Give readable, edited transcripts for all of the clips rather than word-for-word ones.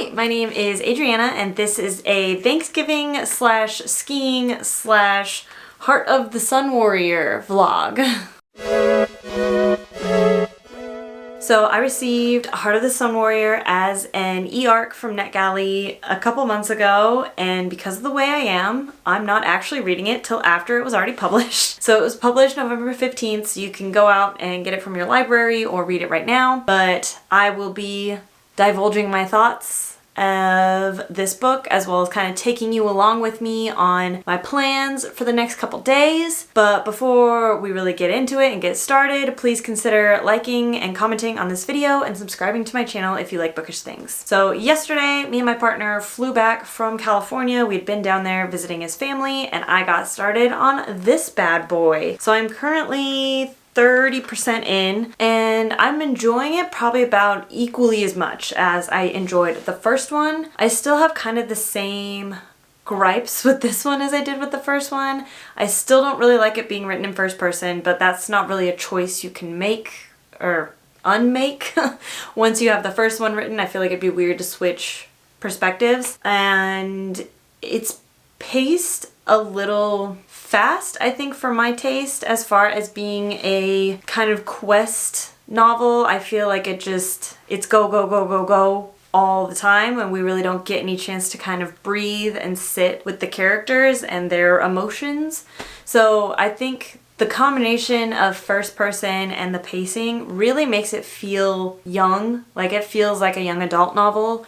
Hi, my name is Adriana, and this is a Thanksgiving slash skiing slash Heart of the Sun Warrior vlog. So I received Heart of the Sun Warrior as an e-arc from NetGalley a couple months ago, and because of the way I am, I'm not actually reading it till after it was already published. So it was published November 15th, so you can go out and get it from your library or read it right now, but I will be divulging my thoughts of this book, as well as kind of taking you along with me on my plans for the next couple days. But before we really get into it and get started, please consider liking and commenting on this video and subscribing to my channel if you like bookish things. So yesterday, me and my partner flew back from California. We'd been down there visiting his family, and I got started on this bad boy. So I'm currently 30% in, and I'm enjoying it probably about equally as much as I enjoyed the first one. I still have kind of the same gripes with this one as I did with the first one. I still don't really like it being written in first person, but that's not really a choice you can make or unmake. Once you have the first one written, I feel like it'd be weird to switch perspectives, and it's paced a little fast, I think, for my taste, as far as being a kind of quest novel. I feel like it's go, go, go, go, go all the time, and we really don't get any chance to kind of breathe and sit with the characters and their emotions. So I think the combination of first person and the pacing really makes it feel young, like it feels like a young adult novel,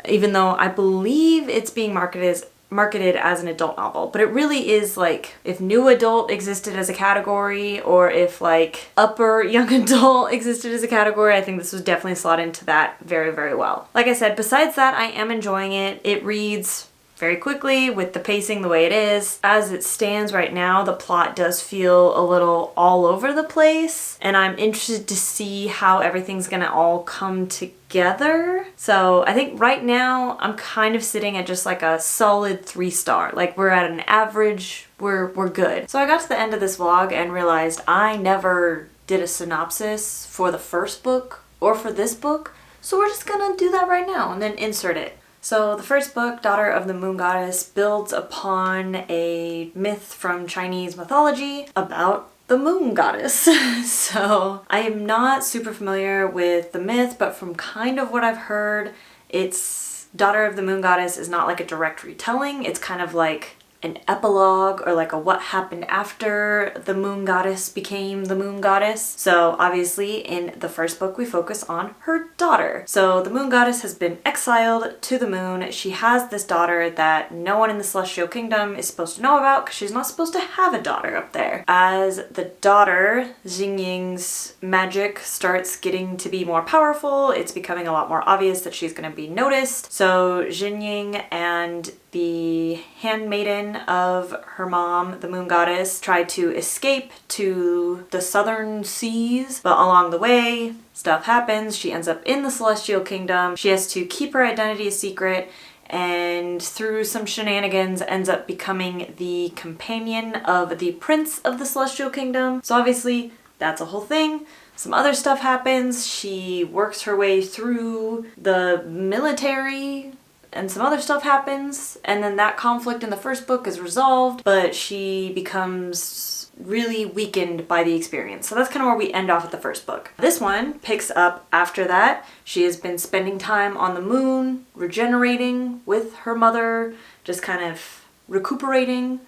even though I believe it's being marketed as an adult novel. But it really is like, if new adult existed as a category, or if like upper young adult existed as a category, I think this was definitely slot into that very, very well. Like I said, besides that, I am enjoying it. It reads very quickly with the pacing the way it is. As it stands right now, the plot does feel a little all over the place, and I'm interested to see how everything's gonna all come together. So I think right now I'm kind of sitting at just like a solid 3-star. Like, we're at an average, we're good. So I got to the end of this vlog and realized I never did a synopsis for the first book or for this book, so we're just gonna do that right now and then insert it. So the first book, Daughter of the Moon Goddess, builds upon a myth from Chinese mythology about the moon goddess. So I am not super familiar with the myth, but from kind of what I've heard, it's Daughter of the Moon Goddess is not like a direct retelling. It's kind of like an epilogue, or like a what happened after the moon goddess became the moon goddess. So obviously in the first book we focus on her daughter. So the moon goddess has been exiled to the moon. She has this daughter that no one in the Celestial Kingdom is supposed to know about, because she's not supposed to have a daughter up there. As the daughter, Xingying's magic starts getting to be more powerful, it's becoming a lot more obvious that she's going to be noticed. So Xingying and the handmaiden of her mom, the moon goddess, tried to escape to the southern seas, but along the way, stuff happens. She ends up in the Celestial Kingdom. She has to keep her identity a secret, and through some shenanigans ends up becoming the companion of the Prince of the Celestial Kingdom. So obviously that's a whole thing. Some other stuff happens. She works her way through the military, and some other stuff happens, and then that conflict in the first book is resolved, but she becomes really weakened by the experience. So that's kind of where we end off with the first book. This one picks up after that. She has been spending time on the moon, regenerating with her mother, just kind of recuperating,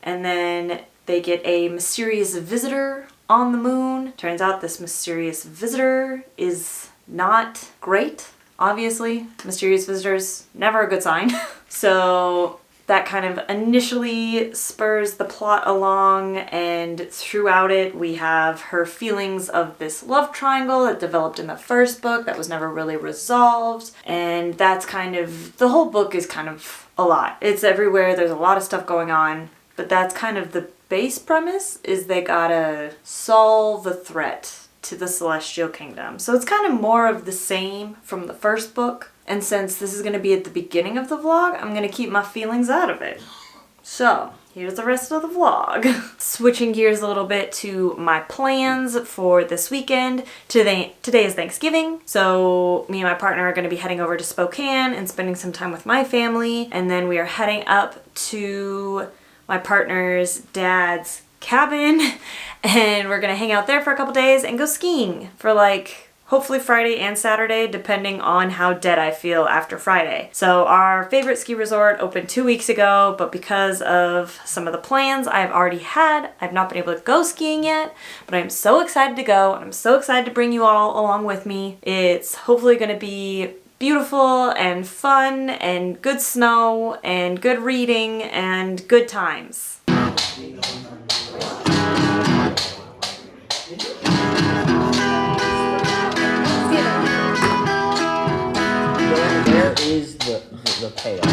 and then they get a mysterious visitor on the moon. Turns out this mysterious visitor is not great. Obviously, mysterious visitors, never a good sign. So that kind of initially spurs the plot along, and throughout it we have her feelings of this love triangle that developed in the first book that was never really resolved, and that's kind of, the whole book is kind of a lot. It's everywhere, there's a lot of stuff going on, but that's kind of the base premise, is they gotta solve the threat to the Celestial Kingdom. So it's kind of more of the same from the first book, and since this is going to be at the beginning of the vlog, I'm going to keep my feelings out of it. So, here's the rest of the vlog. Switching gears a little bit to my plans for this weekend. Today is Thanksgiving, so me and my partner are going to be heading over to Spokane and spending some time with my family, and then we are heading up to my partner's dad's cabin, and we're going to hang out there for a couple days and go skiing for like hopefully Friday and Saturday, depending on how dead I feel after Friday. So our favorite ski resort opened 2 weeks ago, but because of some of the plans I've already had, I've not been able to go skiing yet, but I'm so excited to go, and I'm so excited to bring you all along with me. It's hopefully going to be beautiful and fun and good snow and good reading and good times. Where is the payoff?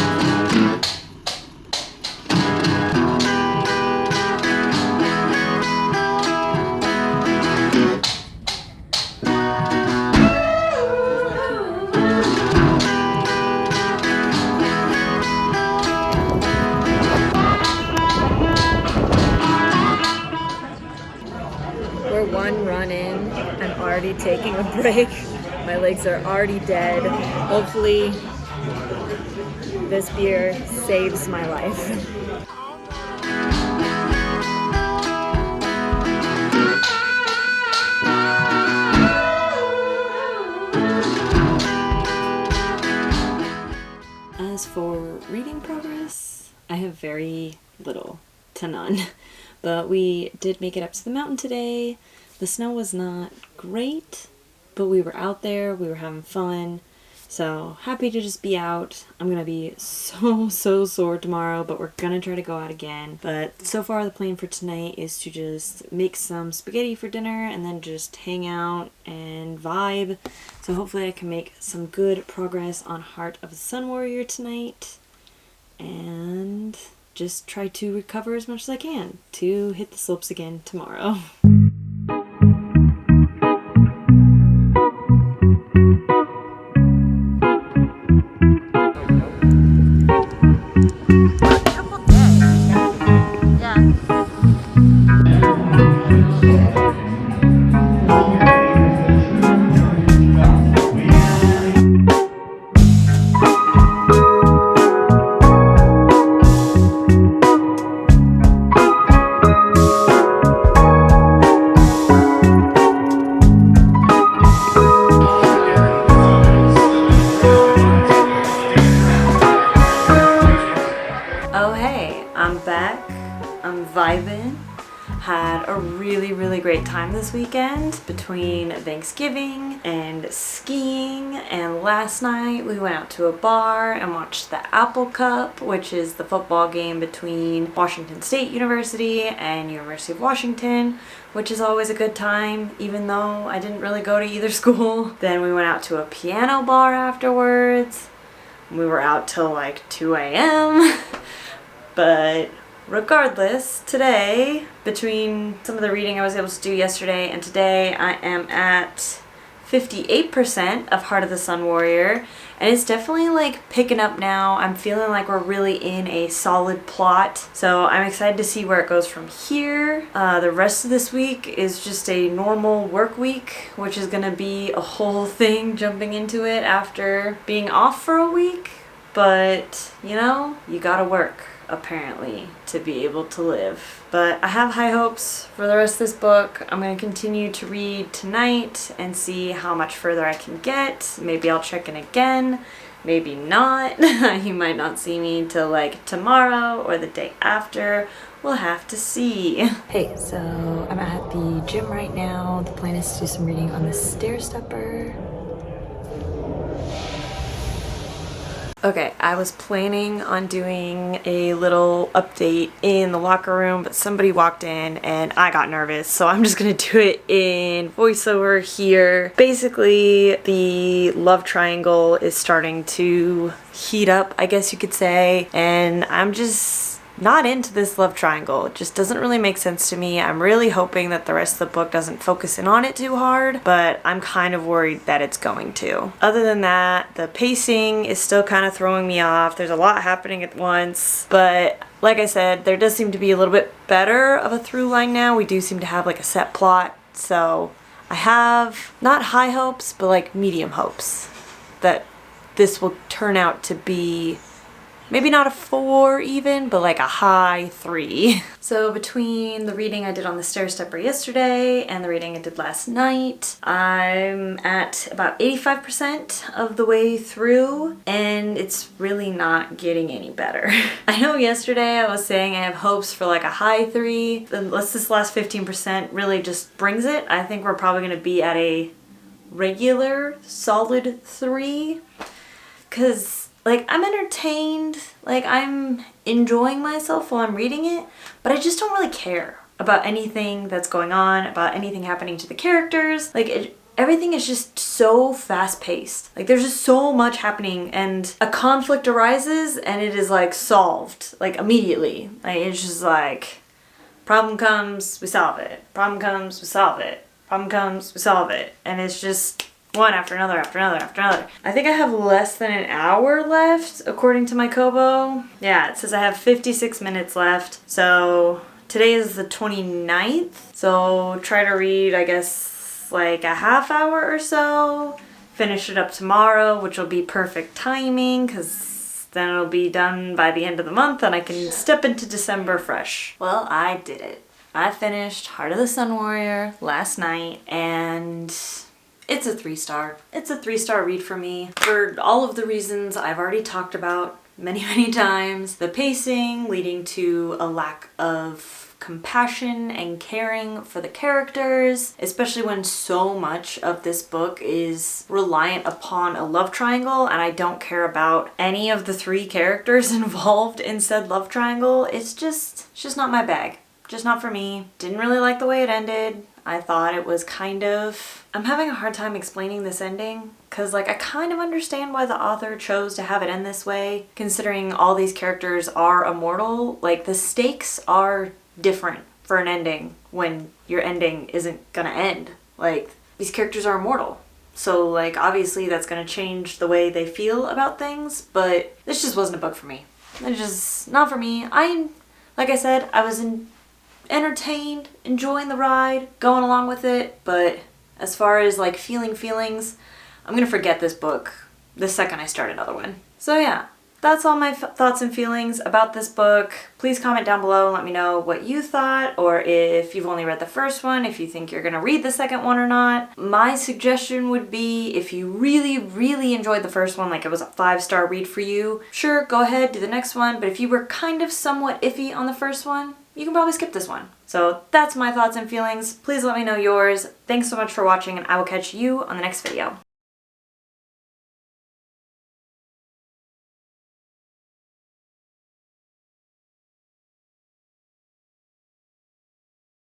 We're one run in. I'm already taking a break. My legs are already dead. Hopefully this beer saves my life. As for reading progress, I have very little to none. But we did make it up to the mountain today. The snow was not great, but we were out there, we were having fun. So happy to just be out. I'm gonna be so sore tomorrow, but we're gonna try to go out again. But so far the plan for tonight is to just make some spaghetti for dinner and then just hang out and vibe. So hopefully I can make some good progress on Heart of the Sun Warrior tonight. And just try to recover as much as I can to hit the slopes again tomorrow. Oh hey, I'm back. I'm vibing. Had a really great time this weekend between Thanksgiving and skiing, and last night we went out to a bar and watched the Apple Cup, which is the football game between Washington State University and University of Washington, which is always a good time, even though I didn't really go to either school. Then we went out to a piano bar afterwards. We were out till like 2 a.m. But regardless, today, between some of the reading I was able to do yesterday and today, I am at 58% of Heart of the Sun Warrior, and it's definitely like picking up now. I'm feeling like we're really in a solid plot, so I'm excited to see where it goes from here. The rest of this week is just a normal work week, which is gonna be a whole thing jumping into it after being off for a week, but you know, you gotta work apparently to be able to live. But I have high hopes for the rest of this book. I'm going to continue to read tonight and see how much further I can get. Maybe I'll check in again, maybe not. You might not see me till like tomorrow or the day after. We'll have to see. Hey, so I'm at the gym right now. The plan is to do some reading on the stair stepper. Okay, I was planning on doing a little update in the locker room, but somebody walked in and I got nervous, so I'm just gonna do it in voiceover here. Basically, the love triangle is starting to heat up, I guess you could say, and I'm just not into this love triangle. It just doesn't really make sense to me. I'm really hoping that the rest of the book doesn't focus in on it too hard, but I'm kind of worried that it's going to. Other than that, the pacing is still kind of throwing me off. There's a lot happening at once, but like I said, there does seem to be a little bit better of a through line now. We do seem to have like a set plot, so I have not high hopes, but like medium hopes that this will turn out to be maybe not a 4 even, but like a high 3. So between the reading I did on the Stair Stepper yesterday and the reading I did last night, I'm at about 85% of the way through, and it's really not getting any better. I know yesterday I was saying I have hopes for like a high 3, unless this last 15% really just brings it. I think we're probably going to be at a regular solid 3, because like, I'm entertained, like, I'm enjoying myself while I'm reading it, but I just don't really care about anything that's going on, about anything happening to the characters. Like, everything is just so fast-paced. Like, there's just so much happening, and a conflict arises, and it is, like, solved, like, immediately. Like, it's just like, problem comes, we solve it. Problem comes, we solve it. Problem comes, we solve it. And it's just one after another, after another, after another. I think I have less than an hour left, according to my Kobo. Yeah, it says I have 56 minutes left. So today is the 29th. So try to read, I guess, like a half hour or so. Finish it up tomorrow, which will be perfect timing, because then it'll be done by the end of the month and I can step into December fresh. Well, I did it. I finished Heart of the Sun Warrior last night, and it's a 3-star. It's a 3-star read for me. For all of the reasons I've already talked about many, many times. The pacing leading to a lack of compassion and caring for the characters, especially when so much of this book is reliant upon a love triangle and I don't care about any of the 3 characters involved in said love triangle. It's just not my bag. Just not for me. Didn't really like the way it ended. I thought it was kind of... I'm having a hard time explaining this ending because, like, I kind of understand why the author chose to have it end this way, considering all these characters are immortal. Like, the stakes are different for an ending when your ending isn't gonna end. Like, these characters are immortal. So, like, obviously that's gonna change the way they feel about things, but this just wasn't a book for me. It's just not for me. Like I said, I was entertained, enjoying the ride, going along with it, but as far as like feeling feelings, I'm gonna forget this book the second I start another one. So yeah, that's all my thoughts and feelings about this book. Please comment down below and let me know what you thought, or if you've only read the first one, if you think you're gonna read the second one or not. My suggestion would be, if you really, really enjoyed the first one, like it was a 5-star read for you, sure, go ahead, do the next one, but if you were kind of somewhat iffy on the first one, you can probably skip this one. So that's my thoughts and feelings. Please let me know yours. Thanks so much for watching, and I will catch you on the next video.